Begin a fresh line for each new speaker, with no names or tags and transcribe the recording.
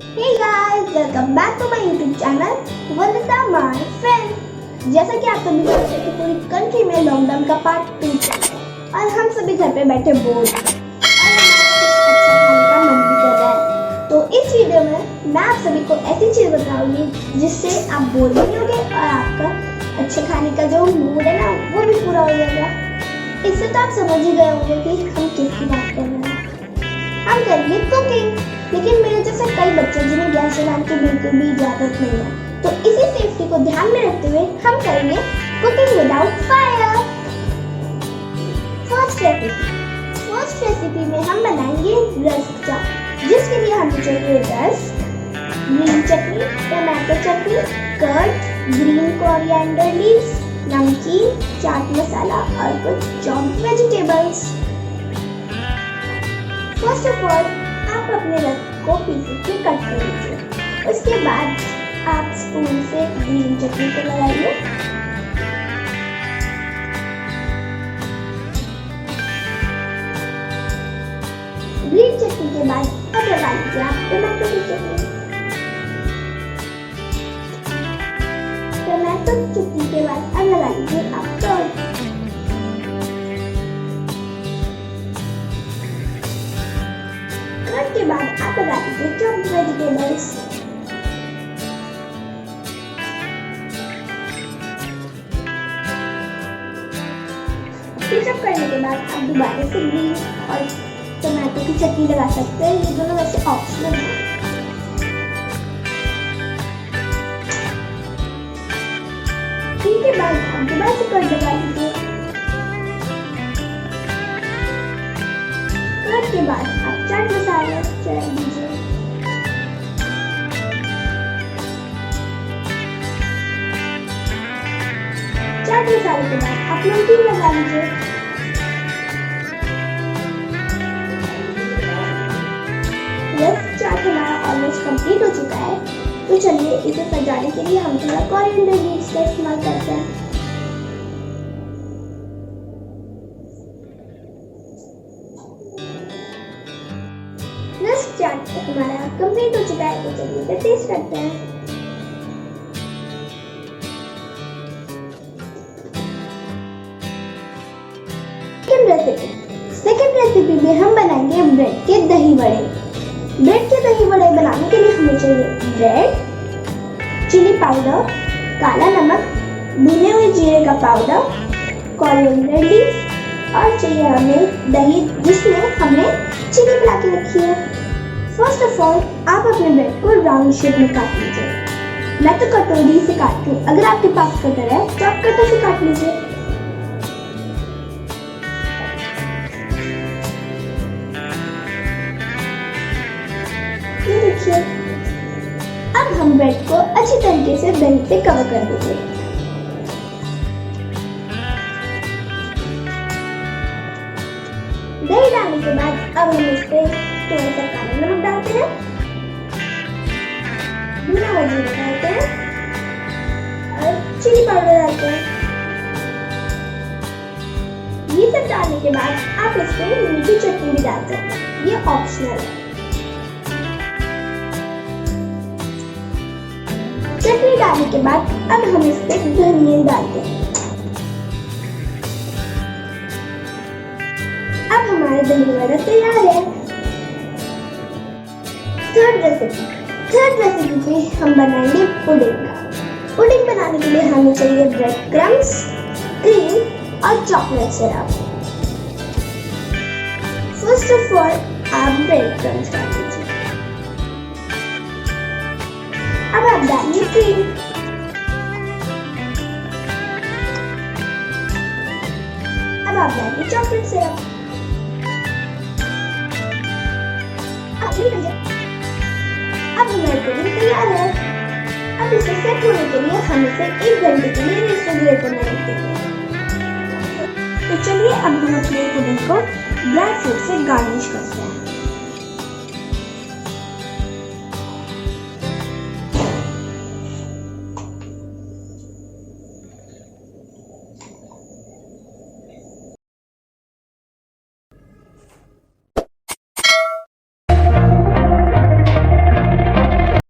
Hey guys, welcome back to my YouTube channel VanditaMyFriend। जैसा कि आप सभी जानते हैं कि पूरी कंट्री में लॉकडाउन का पार्ट 2 चल रहा है और हम सभी घर पे बैठे बोर और हमें कुछ अच्छा खाने का मन भी कर रहा है। तो इस वीडियो में मैं आप सभी को ऐसी चीज़ बताऊंगी जिससे आप बोर भी नहीं होगे और आपका अच्छे खाने का जो मूड है ना वो भी पूरा हो जाएगा। इससे तो आप समझ ही गए होंगे कि हम किसकी बात कर रहे हैं। हम करेंगे कुकिंग, लेकिन मेरे जैसे कई बच्चे जिन्हें गैस जलाने की बिल्कुल भी इजाजत नहीं है, तो इसी सेफ्टी को ध्यान में रखते हुए हम करेंगे cooking without fire. First recipe में हम बनाएंगे रस्क चाट, जिसके लिए हमें चाहिए रस्क, ग्रीन चटनी, टमाटो चटनी, कर्ड, ग्रीन कोरिएंडर लीव्स, नमकीन, चाट मसाला और कुछ chopped vegetables. First of all आप अपने रस्क को पीसेस में कट कर लीजिए। उसके बाद आप स्पून से ग्रीन चटनी को लगाइए। ग्रीन चटनी के बाद अब लगा लीजिए आप टमाटो की चटनी। टमाटो चटनी के बाद अब लगा लीजिए आप कर्ड। के बाद आप लगा दीजिए चॉप्ड वेजिटेबल्स। सब करने के बाद आप दोबारा से ग्रीन और टमाटो की चटनी लगा सकते हैं। ये दोनों वैसे ऑप्शनल है। इसके बाद आप दोबारा से कर्ड लगा लीजिए। कर्ड के बाद आप चाट मसाला चढ़ा दीजिए। चाट मसाले के बाद आप नमकीन लगा लीजिए। रस्क चाट हमारा ऑलमोस्ट कंप्लीट हो चुका है, तो चलिए इसे सजाने के लिए हम थोड़ा कोरिएंडर लीव्स का इस्तेमाल करते हैं। रस्क चाट हमारा कंप्लीट हो चुका है, तो चलिए इसे टेस्ट करते हैं। सेकंड रेसिपी में हम बनाएंगे ब्रेड के दही बड़े। ब्रेड के दही बड़े बनाने के लिए हमें चाहिए ब्रेड, चिली पाउडर, काला नमक, भुने हुए जीरे का पाउडर, कोरिएंडर लीव्स और चाहिए हमें दही जिसमें हमने चीनी मिला के रखी है। फर्स्ट ऑफ ऑल आप अपने ब्रेड को राउंड शेप में काट लीजिए। मैं तो कटोरी से काटती हूँ, अगर आपके पास कटर है तो आप कटर से काट लीजिए। ये देखिए, अब हम ब्रेड को अच्छी तरीके से दही से कवर कर देंगे। दही डालने के बाद अब हम इस पे थोड़ा सा काला नमक डालते हैं, भुना हुआ जीरा डालते हैं और चिली पाउडर डालते हैं। ये सब डालने के बाद आप इसमें मीठी चटनी भी डाल सकते हैं, ये ऑप्शनल है। चटनी डालने के बाद अब हम इस पे धनिया डालते हैं। अब हमारे दही बड़ा तैयार है। थर्ड रेसिपी पे हम बनाएंगे पुडिंग। पुडिंग बनाने के लिए हमें चाहिए ब्रेड क्रम्स, क्रीम और chocolate syrup. First of all आप ब्रेड क्रम्स डाल दीजिए। अब आप डालिए क्रीम, अब आप डालिए चॉकलेट सिरप। अब हमारी पुडिंग तैयार है। अब इसे सेट होने के लिए हम इसे 1 घंटे के लिए रेफ्रिजरेटर में रख देंगे। तो चलिए अब हम अपने पुडिंग को ड्राई फ्रूट से गार्निश करते हैं।